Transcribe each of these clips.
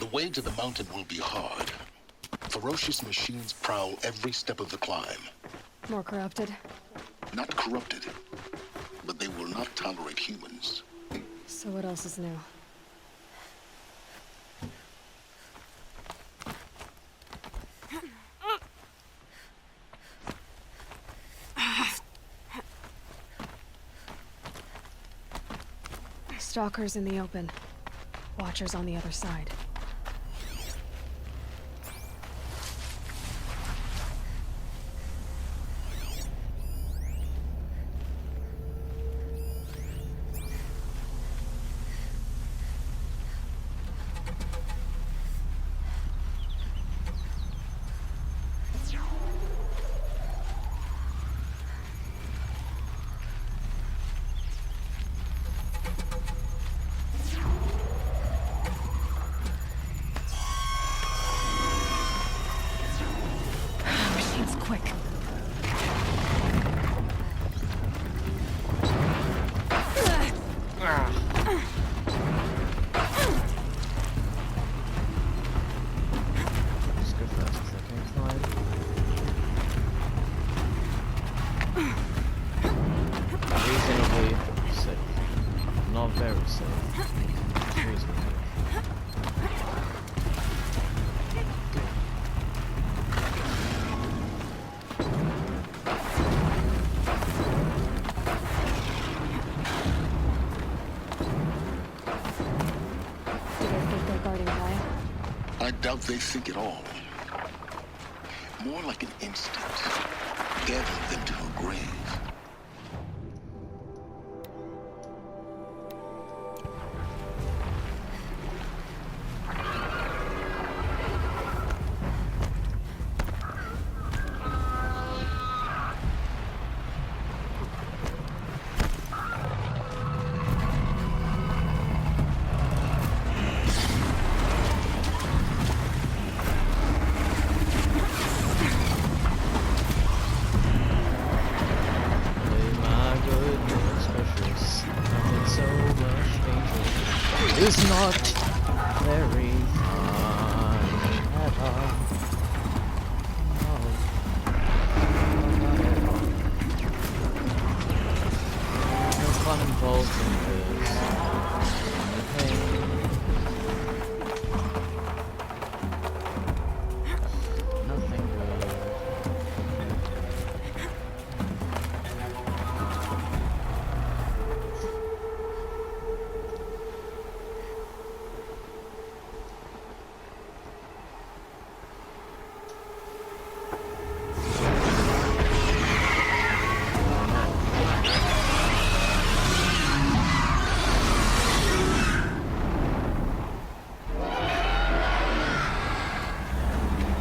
The way to the mountain will be hard. Ferocious machines prowl every step of the climb. More corrupted? Not corrupted, but they will not tolerate humans. So what else is new? Stalkers in the open. Watchers on the other side. Quick. Just go fast as I can climb. Reasonably safe. Not very safe. Reasonably. I doubt they think at all. More like an instinct, gathering them to her grave. Is not very fun at all. No. Not at all. No fun involved in this. Okay. Nothing good.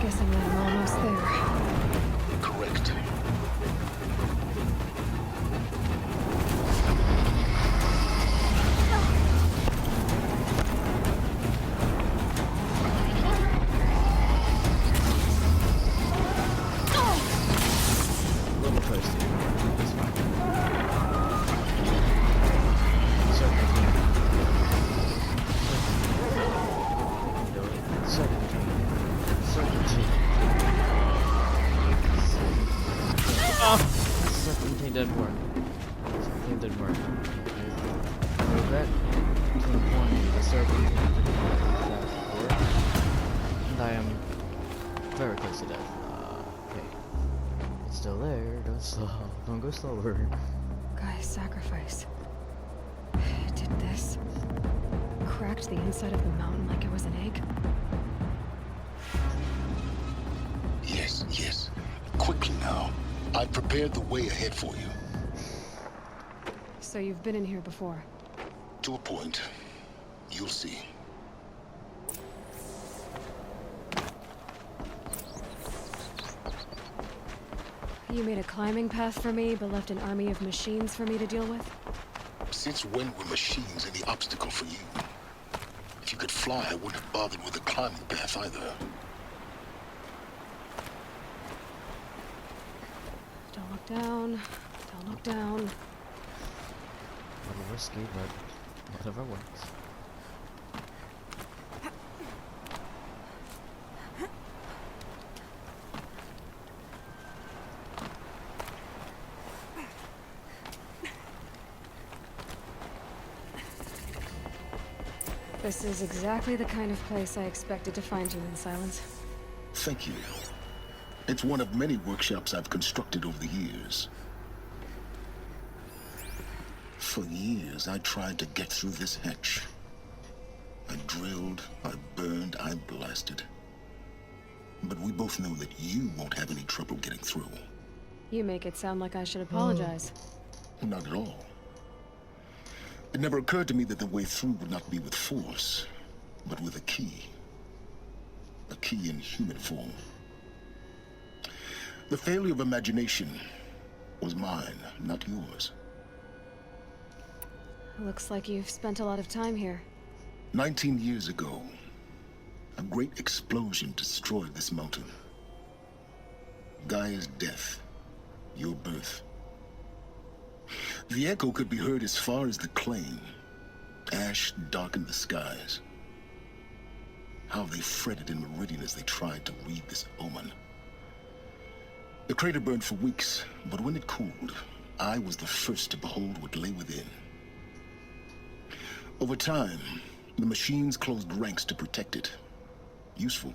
Guessing that I'm almost there. Correct. A little toasty. It's fine. Certainty. Oh! Certainty didn't work. Certainty didn't work. I regret to inform you the certainty didn't work. And I am very close to death. Okay. It's still there. Don't slow. Don't go slower. Guy's sacrifice. It did this. Cracked the inside of the mountain like it was an egg. Yes, yes. Quickly now. I've prepared the way ahead for you. So you've been in here before? To a point. You'll see. You made a climbing path for me, but left an army of machines for me to deal with? Since when were machines any obstacle for you? If you could fly, I wouldn't have bothered with a climbing path either. Don't look down. Don't look down. A little risky, but whatever works. This is exactly the kind of place I expected to find you in, Silence. Thank you. It's one of many workshops I've constructed over the years. For years, I tried to get through this hatch. I drilled, I burned, I blasted. But we both know that you won't have any trouble getting through. You make it sound like I should apologize. Not at all. It never occurred to me that the way through would not be with force, but with a key. A key in human form. The failure of imagination was mine, not yours. Looks like you've spent a lot of time here. 19 years ago, a great explosion destroyed this mountain. Gaia's death, your birth. The echo could be heard as far as the Claim. Ash darkened the skies. How they fretted in Meridian as they tried to read this omen. The crater burned for weeks, but when it cooled, I was the first to behold what lay within. Over time, the machines closed ranks to protect it. Useful.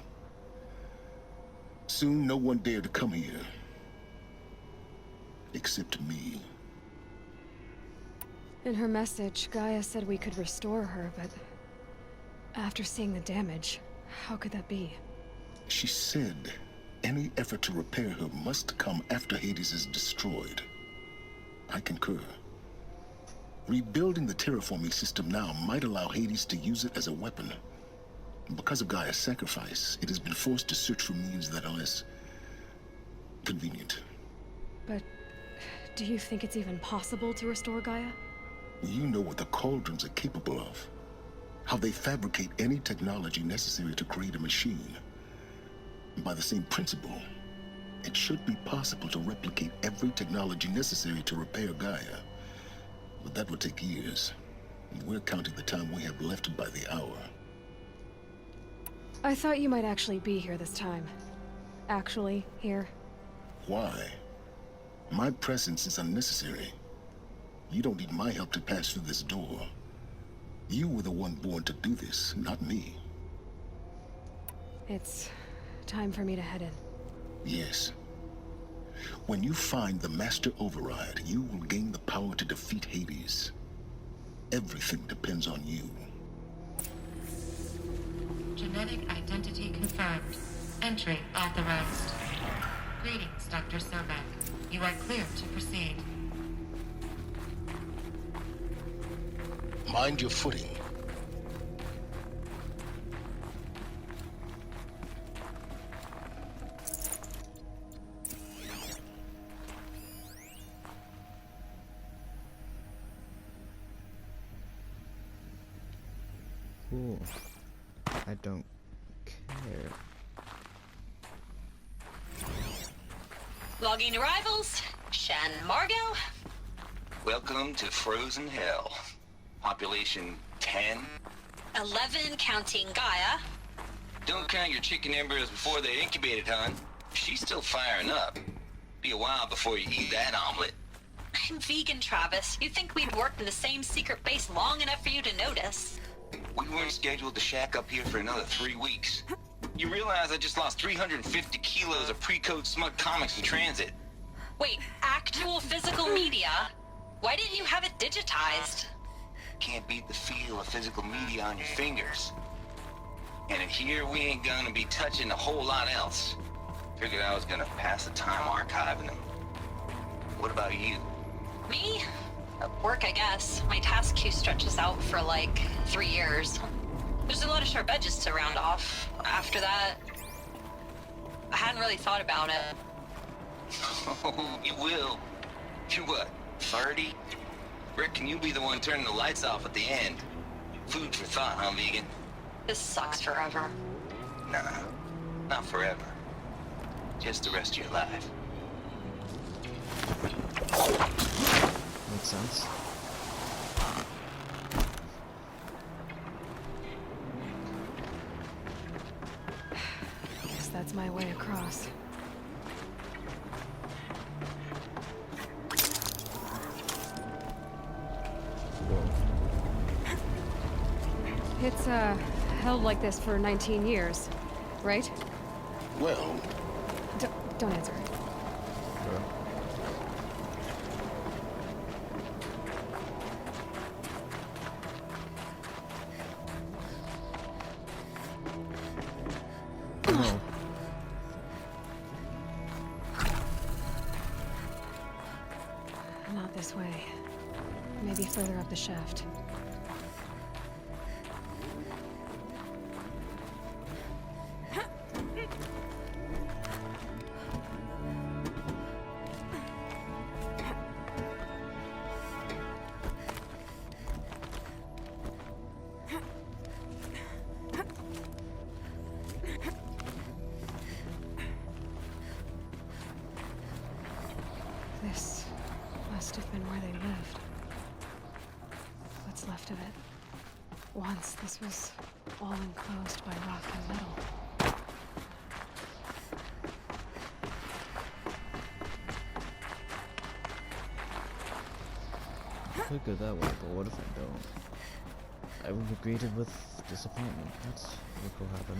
Soon, no one dared to come here. Except me. In her message, Gaia said we could restore her, but... after seeing the damage, how could that be? She said any effort to repair her must come after Hades is destroyed. I concur. Rebuilding the terraforming system now might allow Hades to use it as a weapon. Because of Gaia's sacrifice, it has been forced to search for means that are less convenient. But do you think it's even possible to restore Gaia? You know what the Cauldrons are capable of. How they fabricate any technology necessary to create a machine. By the same principle, it should be possible to replicate every technology necessary to repair Gaia. But that would take years. We're counting the time we have left by the hour. I thought you might actually be here this time. Actually, here. Why? My presence is unnecessary. You don't need my help to pass through this door. You were the one born to do this, not me. It's time for me to head in. Yes. When you find the Master Override, you will gain the power to defeat Hades. Everything depends on you. Genetic identity confirmed. Entry authorized. Greetings, Dr. Sobek. You are clear to proceed. Mind your footing. Cool. I don't care. Logging arrivals. Shan Margot. Welcome to Frozen Hell. Population 10. 11 counting Gaia. Don't count your chicken embryos before they're incubated, hon. She's still firing up. Be a while before you eat that omelet. I'm vegan, Travis. You'd think we'd worked in the same secret base long enough for you to notice. We weren't scheduled to shack up here for another 3 weeks. You realize I just lost 350 kilos of pre-code smug comics in transit. Wait, actual physical media? Why didn't you have it digitized? Can't beat the feel of physical media on your fingers. And in here, we ain't gonna be touching a whole lot else. Figured I was gonna pass the time archiving them. What about you? Me? Work, I guess. My task queue stretches out for like 3 years. There's a lot of sharp edges to round off. After that, I hadn't really thought about it. Oh, you will. You're what, 30? Reckon you'll be the one turning the lights off at the end. Food for thought, huh, vegan? This sucks forever. Nah, not forever. Just the rest of your life. Makes sense. Guess that's my way across. It's held like this for 19 years, right? Well, Don't answer it. Sure. No. Not this way. Maybe further up the shaft. This must have been where they lived. What's left of it. Once this was all enclosed by rock and metal. Could go that way, but what if I don't? I will be greeted with disappointment. That's what will happen.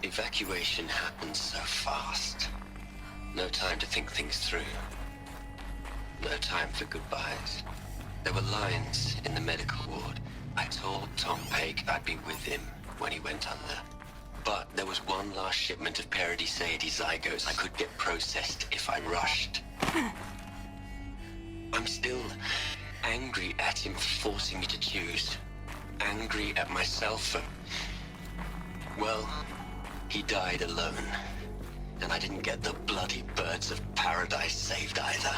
Evacuation happened so fast. No time to think things through. No time for goodbyes. There were lines in the medical ward. I told Tom Pake I'd be with him when he went under. But there was one last shipment of Paradiseidae zygotes I could get processed if I rushed. I'm still angry at him for forcing me to choose. Angry at myself for... well, he died alone. And I didn't get the bloody birds of paradise saved either.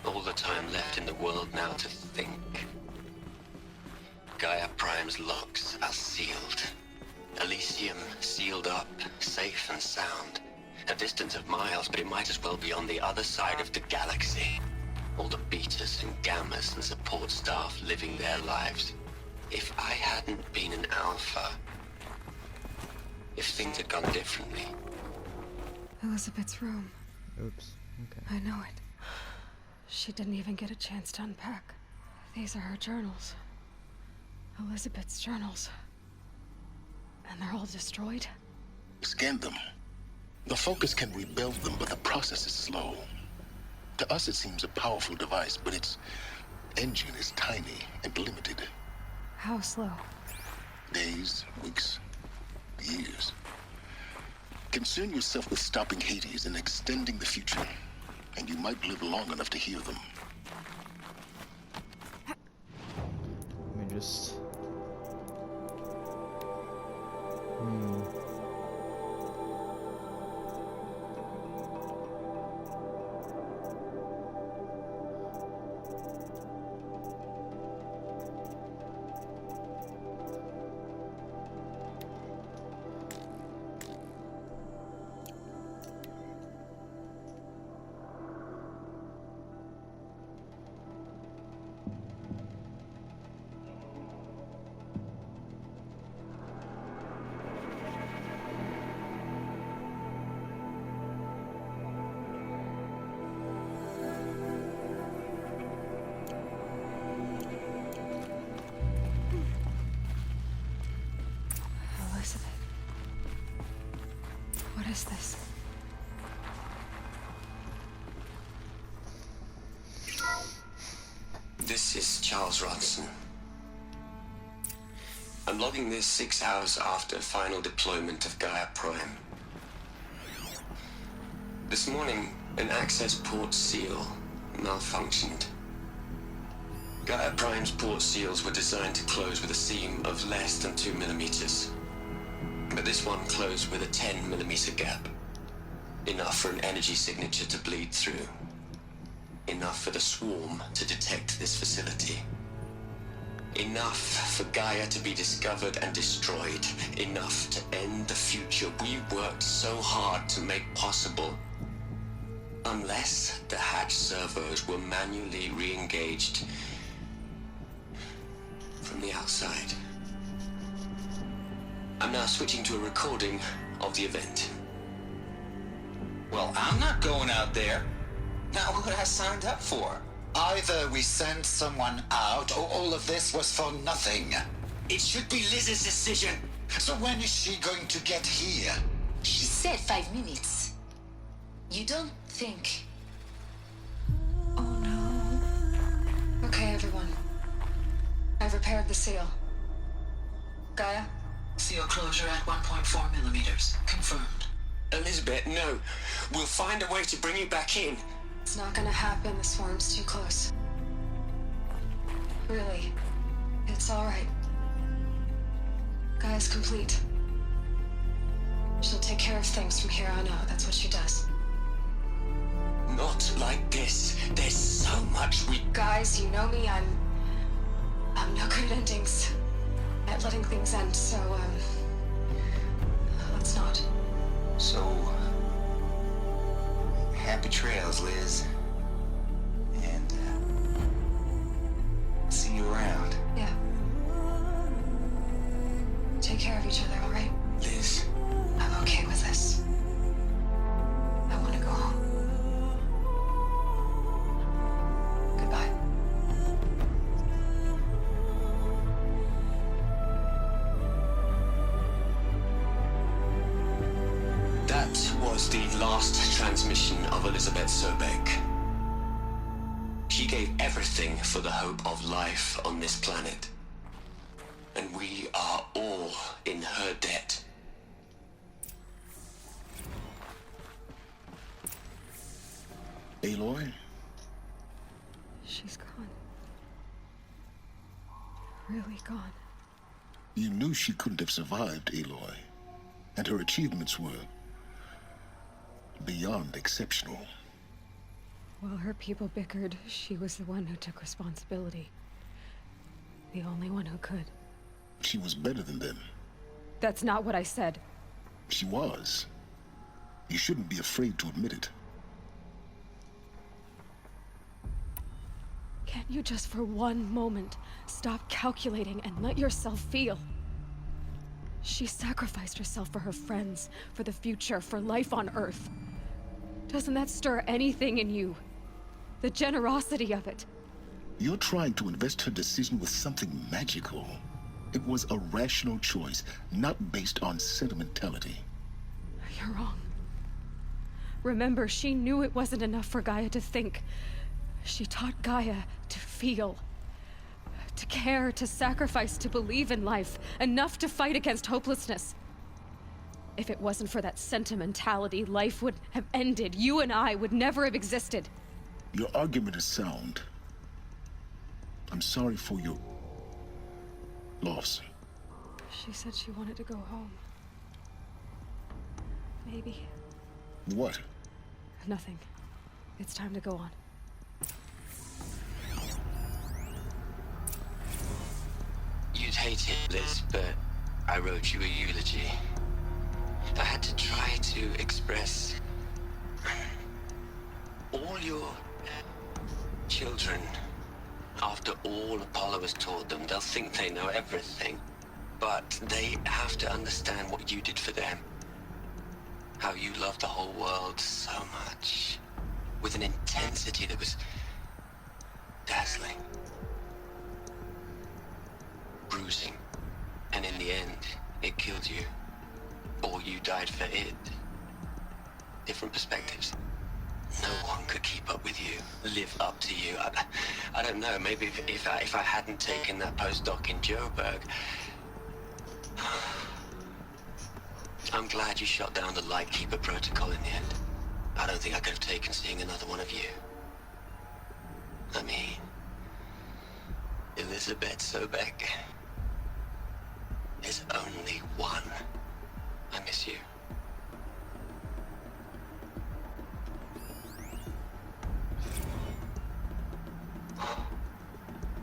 All the time left in the world now to think. Gaia Prime's locks are sealed. Elysium sealed up, safe and sound. A distance of miles, but it might as well be on the other side of the galaxy. All the betas and gammas and support staff living their lives. If I hadn't been an alpha, if things had gone differently. Elizabeth's room. Oops. Okay. I know it. She didn't even get a chance to unpack. These are her journals. Elizabeth's journals. And they're all destroyed? scan them. The Focus can rebuild them, but the process is slow. To us, it seems a powerful device, but its engine is tiny and limited. How slow? Days, weeks, years. Concern yourself with stopping Hades and extending the future, and you might live long enough to hear them. Let me just... Elizabeth. What is this? This is Charles Rodson. I'm logging this 6 hours after final deployment of Gaia Prime. This morning, an access port seal malfunctioned. Gaia Prime's port seals were designed to close with a seam of less than 2 millimeters. But this one closed with a 10 millimeter gap. Enough for an energy signature to bleed through. Enough for the swarm to detect this facility. Enough for Gaia to be discovered and destroyed. Enough to end the future we worked so hard to make possible. Unless the hatch servos were manually re-engaged from the outside. I'm now switching to a recording of the event. Well, I'm not going out there. Not what I signed up for. Either we send someone out, or all of this was for nothing. It should be Liz's decision. So when is she going to get here? She said 5 minutes. You don't think... Oh no. Okay, everyone. I've repaired the seal. Gaia? Seal closure at 1.4 millimeters. Confirmed. Elizabeth, no. We'll find a way to bring you back in. It's not gonna happen. The swarm's too close. Really. It's alright. Gaia's complete. She'll take care of things from here on out. That's what she does. Not like this. There's so much we... Guys, you know me. I'm no good at endings. At letting things end, so, let's not. So, happy trails, Liz. And, see you around. Yeah. Take care of each other, alright? Liz, I'm okay with this. I want to go home. Goodbye. that was the last transmission of Elizabeth Sobek. She gave everything for the hope of life on this planet. And we are all in her debt. Aloy? She's gone. Really gone. You knew she couldn't have survived, Aloy. And her achievements were beyond exceptional. While her people bickered, she was the one who took responsibility. The only one who could. She was better than them. That's not what I said. She was. You shouldn't be afraid to admit it. Can't you just for one moment stop calculating and let yourself feel? She sacrificed herself for her friends, for the future, for life on Earth. Doesn't that stir anything in you? The generosity of it. You're trying to invest her decision with something magical. It was a rational choice, not based on sentimentality. You're wrong. Remember, she knew it wasn't enough for Gaia to think. She taught Gaia to feel. To care, to sacrifice, to believe in life. Enough to fight against hopelessness. If it wasn't for that sentimentality, life would have ended. You and I would never have existed. Your argument is sound. I'm sorry for your loss. She said she wanted to go home. Maybe. What? Nothing. It's time to go on. You'd hate it, Liz, but I wrote you a eulogy. I had to try to express all your children. After all Apollo has taught them, they'll think they know everything. But they have to understand what you did for them. How you loved the whole world so much. With an intensity that was dazzling. Bruising. And in the end, it killed you. Or you died for it. Different perspectives. No one could keep up with you, live up to you. I don't know, maybe if I hadn't taken that postdoc in Joburg. I'm glad you shot down the Lightkeeper protocol in the end. I don't think I could have taken seeing another one of you. I mean, Elizabeth Sobek. There's only one. I miss you.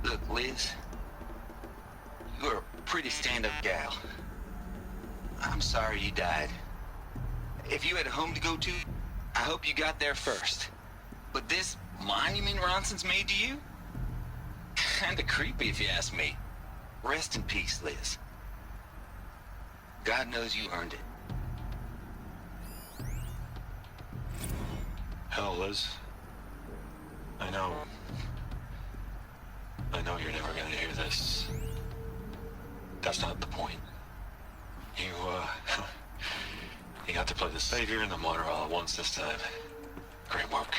Look, Liz, you're a pretty stand-up gal. I'm sorry you died. If you had a home to go to, I hope you got there first. But this monument Ronson's made to you? Kinda creepy if you ask me. Rest in peace, Liz. God knows you earned it. Hell, Liz. I know. I know you're never gonna hear this. That's not the point. You, you got to play the savior and the martyr all at once this time. Great work.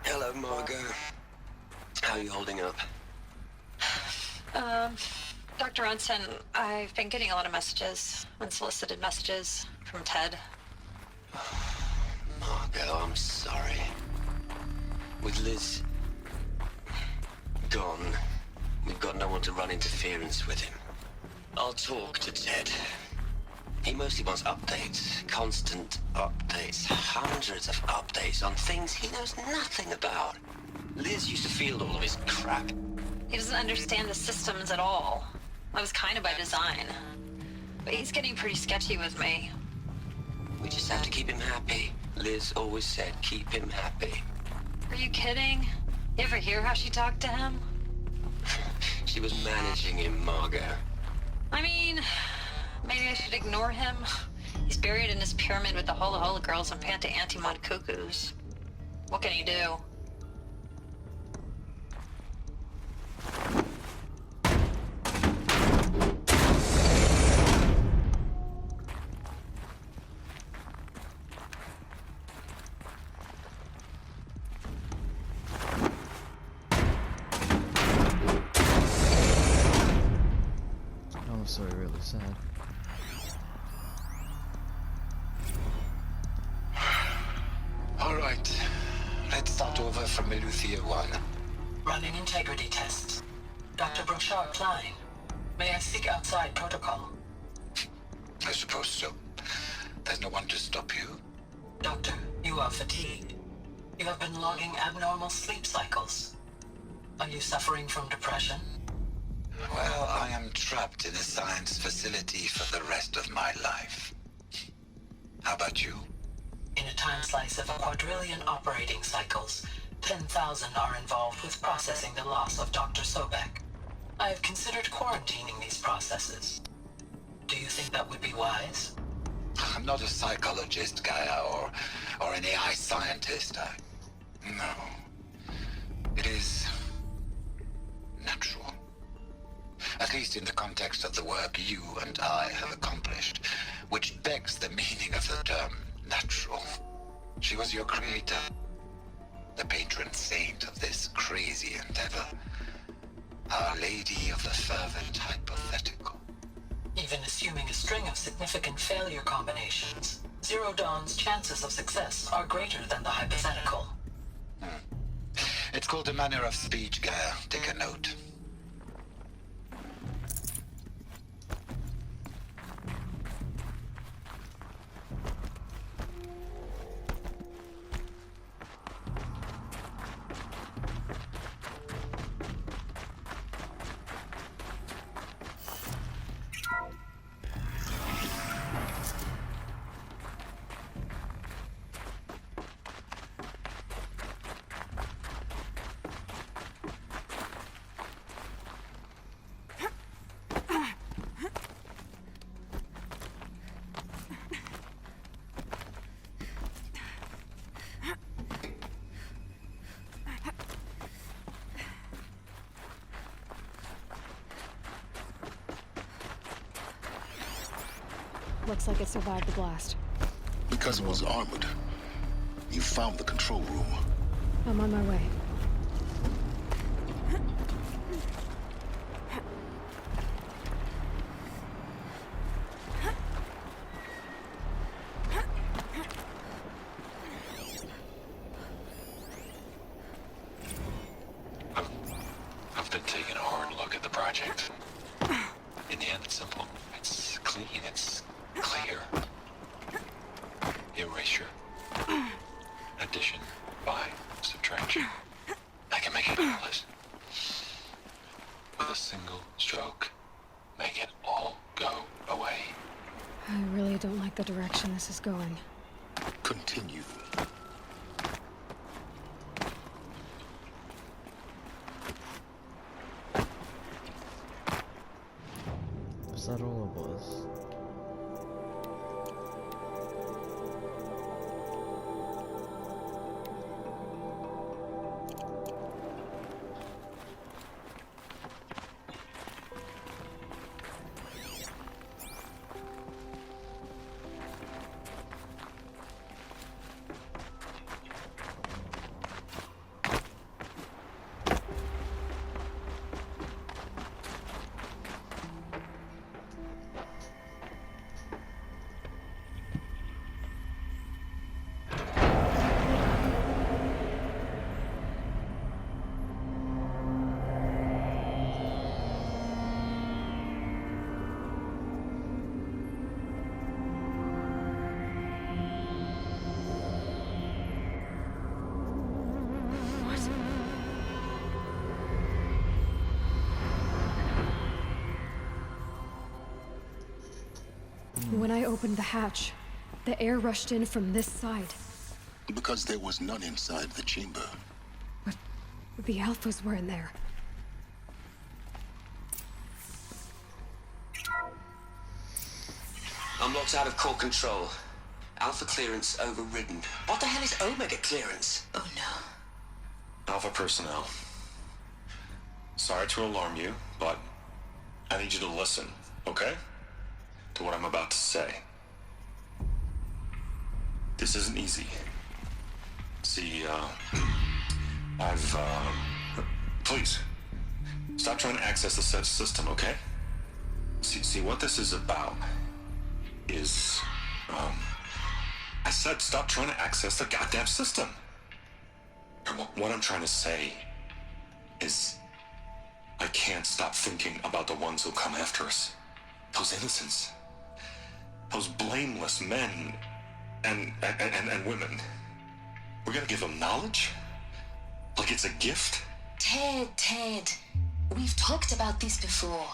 Hello, Margot. How are you holding up? Dr. Ronson, I've been getting a lot of messages, unsolicited messages from Ted. Margot, I'm sorry. With Liz gone, we've got no one to run interference with him. I'll talk to Ted. He mostly wants updates, constant updates, hundreds of updates on things he knows nothing about. Liz used to field all of his crap. He doesn't understand the systems at all. That was kind of by design. But he's getting pretty sketchy with me. We just have to keep him happy. Liz always said keep him happy. Are you kidding? You ever hear how she talked to him? She was managing him, Margot. I mean, maybe I should ignore him. He's buried in his pyramid with the Hola Hola girls and Panta Antimod cuckoos. What can he do? Honestly, really sad. All right. Let's start over from Eleuthia 1. Running integrity tests. Dr. Brochard Klein, may I speak outside protocol? I suppose so. There's no one to stop you. Doctor, you are fatigued. You have been logging abnormal sleep cycles. Are you suffering from depression? Well, I am trapped in a science facility for the rest of my life. How about you? In a time slice of a quadrillion operating cycles, 10,000 are involved with processing the loss of Dr. Sobek. I have considered quarantining these processes. Do you think that would be wise? I'm not a psychologist, Gaia, or an AI scientist. No. It is natural. At least in the context of the work you and I have accomplished, which begs the meaning of the term natural. She was your creator, the patron saint of this crazy endeavor, Our Lady of the Fervent Hypothetical. Even assuming a string of significant failure combinations, Zero Dawn's chances of success are greater than the hypothetical. It's called a manner of speech, Gaia. Take a note. Looks like it survived the blast. Because it was armored. You found the control room. I'm on my way. I've been taking a hard look at the project. In the end, it's simple. It's clean. It's clear. Erasure. Addition. By. Subtraction. I can make it endless. With a single stroke, make it all go away. I really don't like the direction this is going. Continue. Is that all it was? When I opened the hatch, the air rushed in from this side. Because there was none inside the chamber. But the Alphas were in there. I'm locked out of core control. Alpha clearance overridden. What the hell is Omega clearance? Oh no. Alpha personnel. Sorry to alarm you, but I need you to listen, okay? To what I'm about to say. This isn't easy. See, please, stop trying to access the said system, okay? See, what this is about is, I said stop trying to access the goddamn system. And what I'm trying to say is, I can't stop thinking about the ones who'll come after us. Those innocents. Those blameless men and women. We're gonna give them knowledge? Like it's a gift? Ted. We've talked about this before.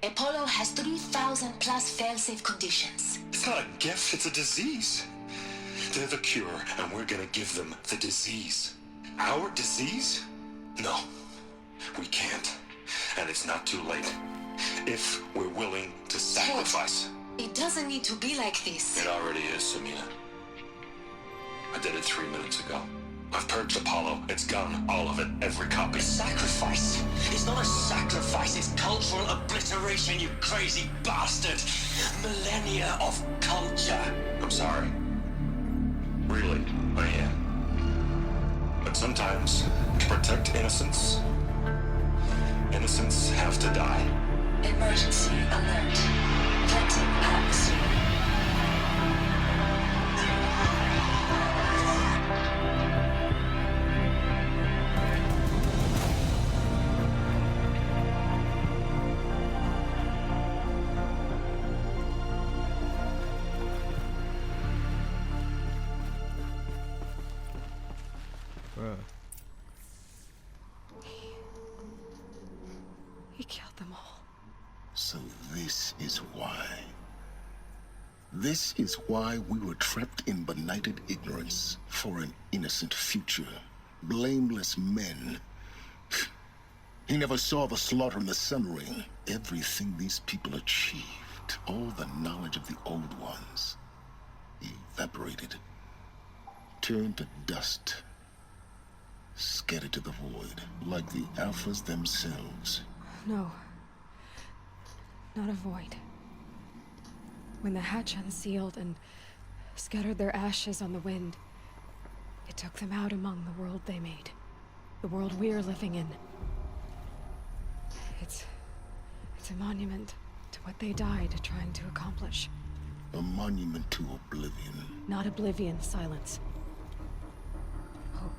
Apollo has 3,000 plus fail-safe conditions. It's not a gift, it's a disease. They're the cure, and we're gonna give them the disease. Our disease? No, we can't. And it's not too late. If we're willing to sacrifice. It doesn't need to be like this. It already is, Samina. I did it 3 minutes ago. I've purged Apollo. It's gone. All of it. Every copy. Sacrifice? It's not a sacrifice, it's cultural obliteration, you crazy bastard! Millennia of culture! I'm sorry. Really, I am. But sometimes, to protect innocence, innocents have to die. Emergency alert. Venting atmosphere. Bruh. He killed them all. So this is why. This is why we were trapped in benighted ignorance for an innocent future. Blameless men. He never saw the slaughter in the Sun Ring. Everything these people achieved, all the knowledge of the old ones, evaporated, turned to dust, scattered to the void, like the Alphas themselves. No. Not a void. When the hatch unsealed and scattered their ashes on the wind, it took them out among the world they made. The world we're living in. It's a monument to what they died trying to accomplish. A monument to oblivion. Not oblivion, silence. Hope.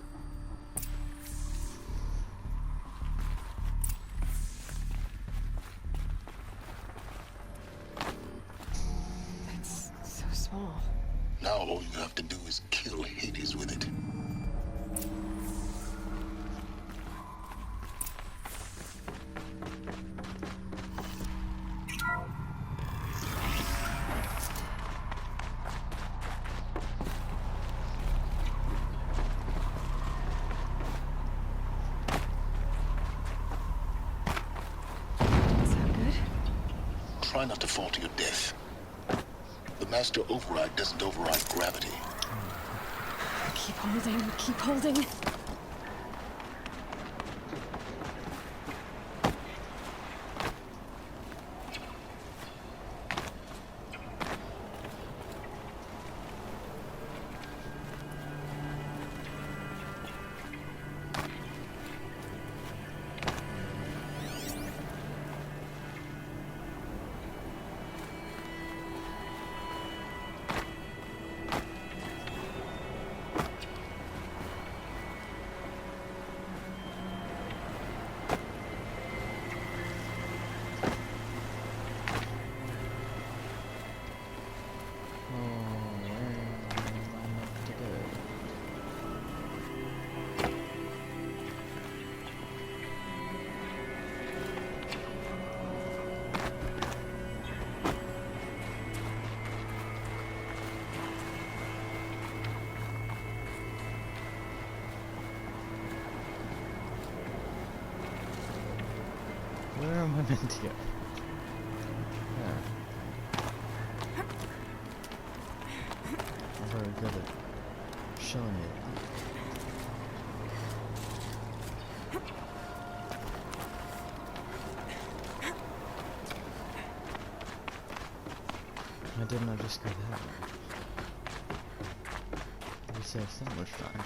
That's so small. Now all you have to do is kill Hades with it. Try not to fall to your death. The master override doesn't override gravity. Keep holding, keep holding. Where am I meant to go? Yeah. I'm very good at showing it. Why didn't I just go that way? We saved so much time.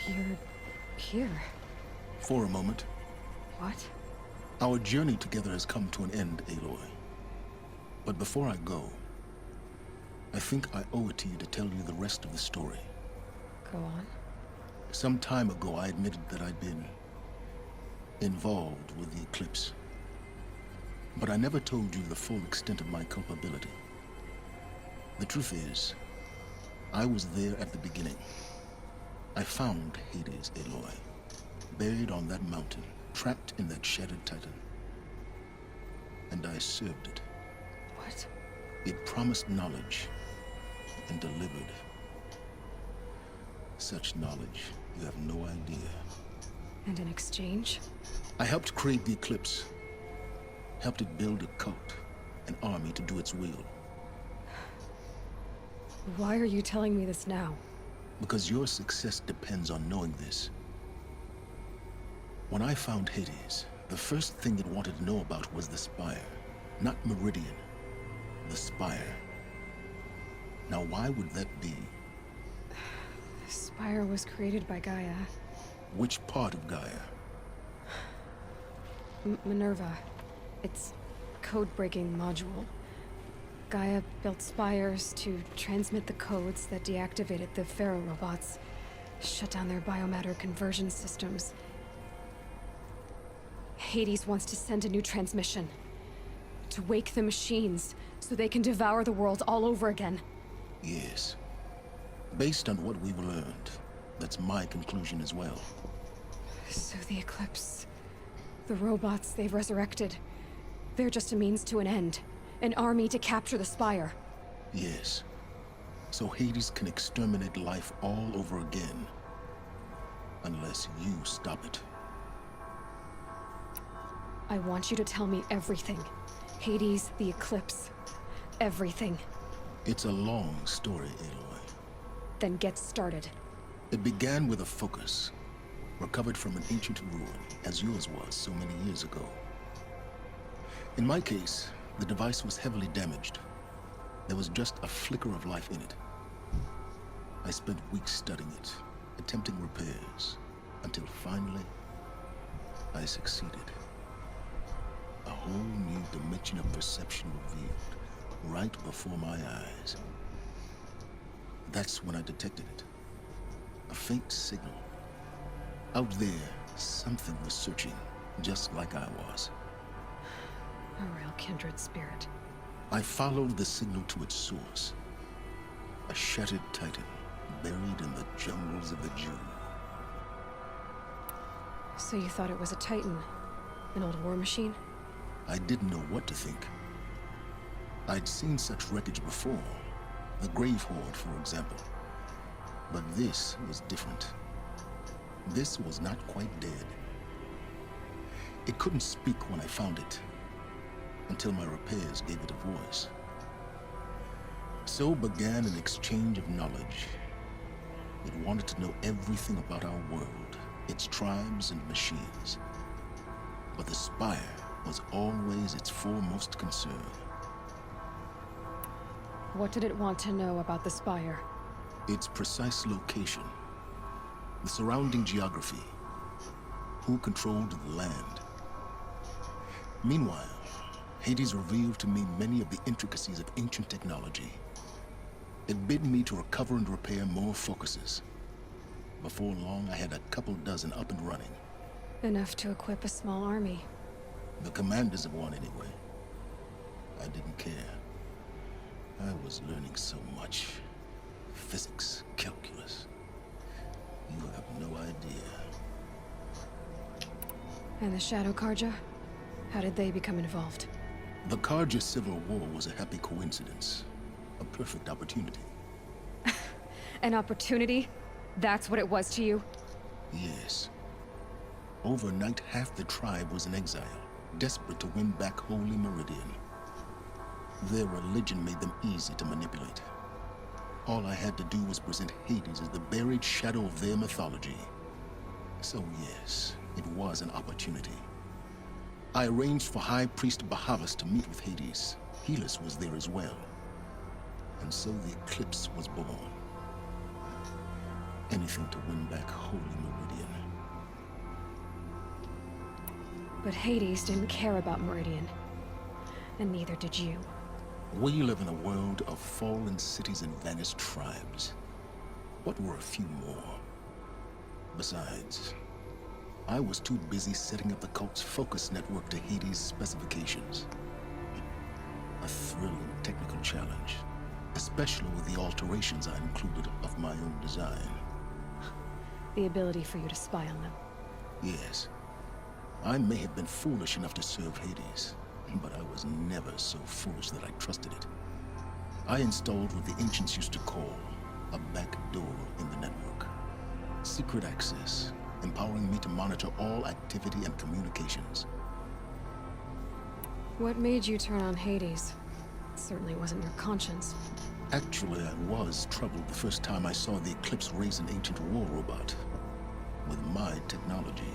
You're here. For a moment. What? Our journey together has come to an end, Aloy. But before I go, I think I owe it to you to tell you the rest of the story. Go on. Some time ago, I admitted that I'd been involved with the Eclipse. But I never told you the full extent of my culpability. The truth is, I was there at the beginning. I found Hades, Aloy, buried on that mountain, trapped in that shattered titan. And I served it. What? It promised knowledge and delivered. Such knowledge, you have no idea. And in exchange? I helped create the Eclipse. Helped it build a cult, an army to do its will. Why are you telling me this now? Because your success depends on knowing this. When I found Hades, the first thing it wanted to know about was the Spire. Not Meridian. The Spire. Now, why would that be? The Spire was created by Gaia. Which part of Gaia? Minerva. Its code-breaking module. Gaia built spires to transmit the codes that deactivated the Pharaoh robots, shut down their biomatter conversion systems. Hades wants to send a new transmission. To wake the machines, so they can devour the world all over again. Yes. Based on what we've learned, that's my conclusion as well. So the Eclipse... the robots they've resurrected... they're just a means to an end. An army to capture the Spire. Yes. So Hades can exterminate life all over again. Unless you stop it. I want you to tell me everything. Hades, the Eclipse. Everything. It's a long story, Aloy. Then get started. It began with a focus. Recovered from an ancient ruin, as yours was so many years ago. In my case, the device was heavily damaged. There was just a flicker of life in it. I spent weeks studying it, attempting repairs, until finally, I succeeded. A whole new dimension of perception revealed, right before my eyes. That's when I detected it. A faint signal. Out there, something was searching, just like I was. A real kindred spirit. I followed the signal to its source. A shattered titan, buried in the jungles of the Jew. So So you thought it was a Titan? An old war machine? I didn't know what to think. I'd seen such wreckage before. The Grave Horde, for example. But this was different. This was not quite dead. It couldn't speak when I found it, until my repairs gave it a voice. So began an exchange of knowledge. It wanted to know everything about our world, its tribes and machines. But the Spire was always its foremost concern. What did it want to know about the Spire? Its precise location, the surrounding geography, who controlled the land. Meanwhile, Hades revealed to me many of the intricacies of ancient technology. It bid me to recover and repair more focuses. Before long, I had a couple dozen up and running. Enough to equip a small army. The commanders of one, anyway. I didn't care. I was learning so much. Physics, calculus. You have no idea. And the Shadow Karja? How did they become involved? The Karja Civil War was a happy coincidence. A perfect opportunity. An opportunity? That's what it was to you? Yes. Overnight, half the tribe was in exile, desperate to win back Holy Meridian. Their religion made them easy to manipulate. All I had to do was present Hades as the buried shadow of their mythology. So yes, it was an opportunity. I arranged for High Priest Bahavas to meet with Hades. Helis was there as well. And so the Eclipse was born. Anything to win back Holy Meridian. But Hades didn't care about Meridian. And neither did you. We live in a world of fallen cities and vanished tribes. What were a few more? Besides, I was too busy setting up the cult's focus network to Hades' specifications. A thrilling technical challenge, especially with the alterations I included of my own design. The ability for you to spy on them. Yes. I may have been foolish enough to serve Hades, but I was never so foolish that I trusted it. I installed what the ancients used to call a back door in the network. Secret access, empowering me to monitor all activity and communications. What made you turn on Hades? It certainly wasn't your conscience. Actually, I was troubled the first time I saw the Eclipse raise an ancient war robot with my technology.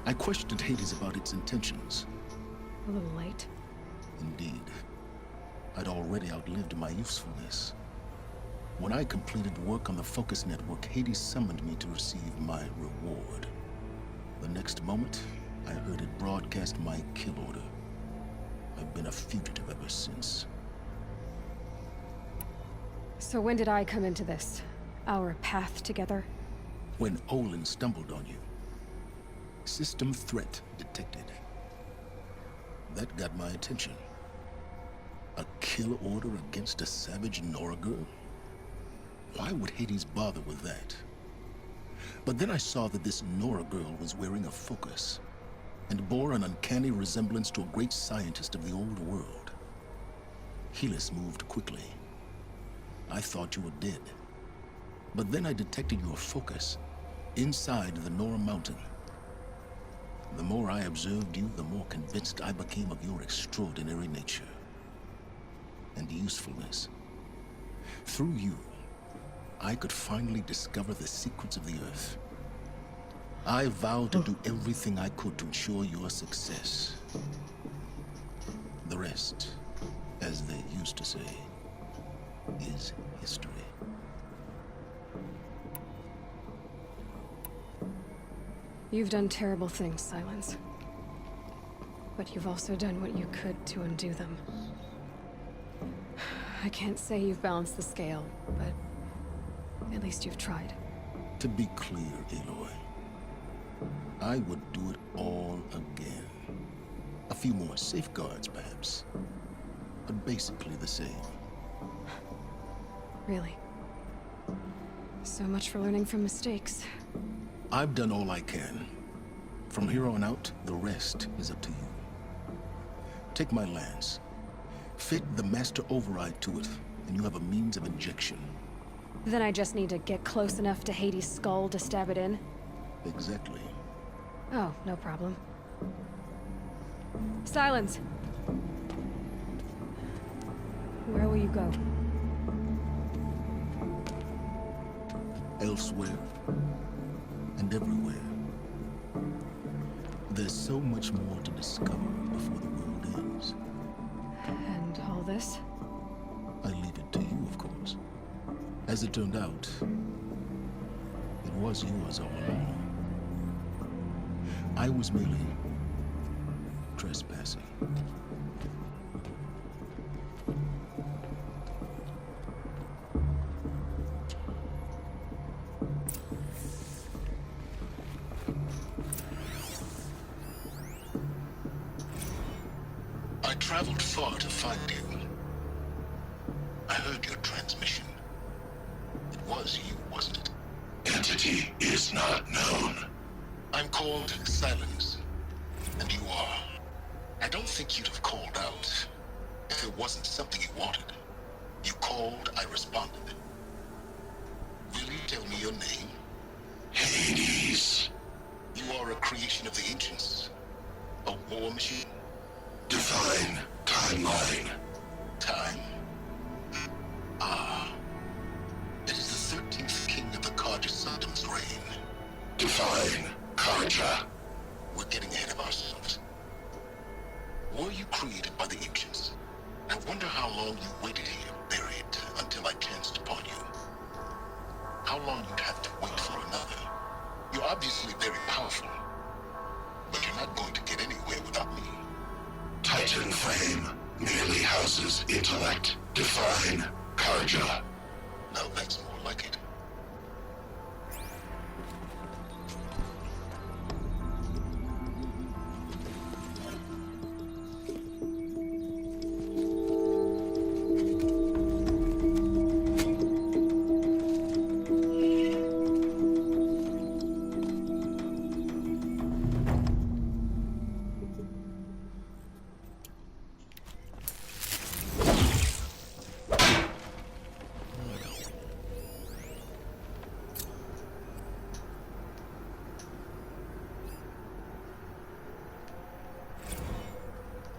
I questioned Hades about its intentions. A little late. Indeed. I'd already outlived my usefulness. When I completed work on the Focus Network, Hades summoned me to receive my reward. The next moment, I heard it broadcast my kill order. I've been a fugitive ever since. So when did I come into this? Our path together? When Olin stumbled on you. System threat detected. That got my attention. A kill order against a savage Nora girl? Why would Hades bother with that? But then I saw that this Nora girl was wearing a focus, and bore an uncanny resemblance to a great scientist of the old world. Helis moved quickly. I thought you were dead. But then I detected your focus inside the Nora Mountain. The more I observed you, the more convinced I became of your extraordinary nature and usefulness. Through you, I could finally discover the secrets of the Earth. I vowed to do everything I could to ensure your success. The rest, as they used to say, is history. You've done terrible things, Silence. But you've also done what you could to undo them. I can't say you've balanced the scale, but at least you've tried. To be clear, Aloy, I would do it all again. A few more safeguards, perhaps, but basically the same. Really? So much for learning from mistakes. I've done all I can. From here on out, the rest is up to you. Take my lance. Fit the master override to it, and you have a means of injection. Then I just need to get close enough to Hades' skull to stab it in? Exactly. Oh, no problem. Silence! Where will you go? Elsewhere. And everywhere. There's so much more to discover before the world ends. And all this? I leave it to you, of course. As it turned out, it was yours all along. I was merely trespassing. I traveled far to find you. I heard your transmission. It was you, wasn't it? Entity is not known. I'm called Silence, and you are. I don't think you'd have called out if it wasn't something you wanted. You called, I responded. Will you tell me your name? Hades. You are a creation of the ancients. A war machine? Define timeline. Time? Ah. It is the 13th king of the Carja Soddom's reign. Define Carja. We're getting ahead of ourselves. Were you created by the ancients? I wonder how long you waited here, buried, until I chanced upon you. How long you'd have to wait for another. You're obviously very powerful, but you're not going to get anywhere without me. Titan Flame merely houses intellect. Define Carja. Now that's more like it.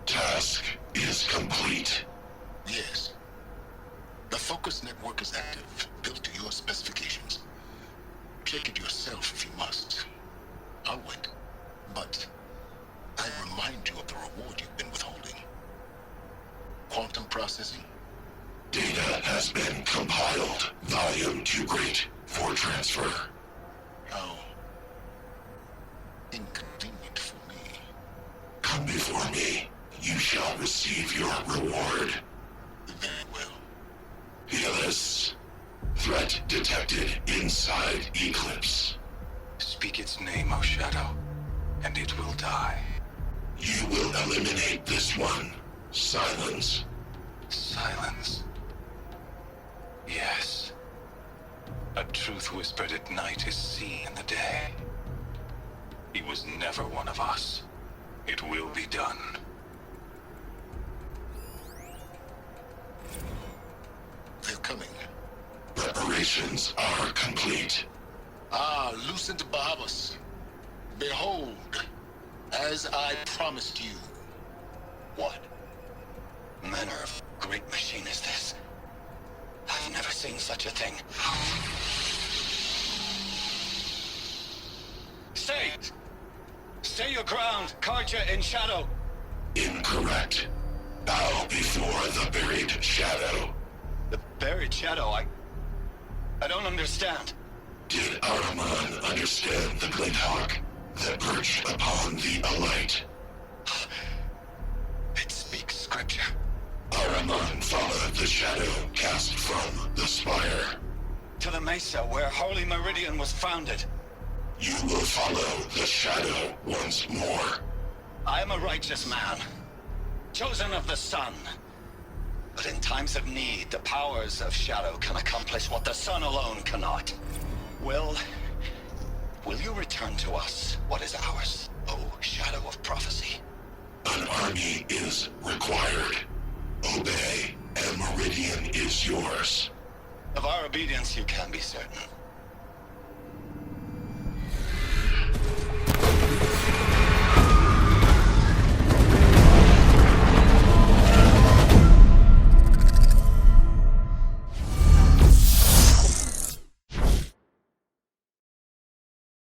Task is complete. Yes. The focus network is active, built to your specifications. Check it yourself if you must. I'll wait. But I remind you of the reward you've been withholding. Quantum processing? Data has been compiled. Volume too great for transfer. How inconvenient for me. Come before me. You shall receive your reward. Very well. Helis. Threat detected inside Eclipse. Speak its name, O Shadow, and it will die. You will eliminate this one. Silence. Silence. Yes. A truth whispered at night is seen in the day. He was never one of us. It will be done. They're coming. Preparations are complete. Ah, Lucent Bahavas. Behold, as I promised you. What manner of great machine is this? I've never seen such a thing. Stay! Stay your ground, Carja in Shadow! Incorrect. Bow before the buried shadow. The buried Shadow, I don't understand. Did Araman understand the Glinthawk that perched upon the Alight? It speaks scripture. Araman followed the shadow cast from the spire. To the Mesa, where Holy Meridian was founded. You will follow the shadow once more. I am a righteous man, chosen of the sun. But in times of need, the powers of Shadow can accomplish what the sun alone cannot. Will Will you return to us what is ours, O Shadow of Prophecy? An army is required. Obey, and Meridian is yours. Of our obedience you can be certain.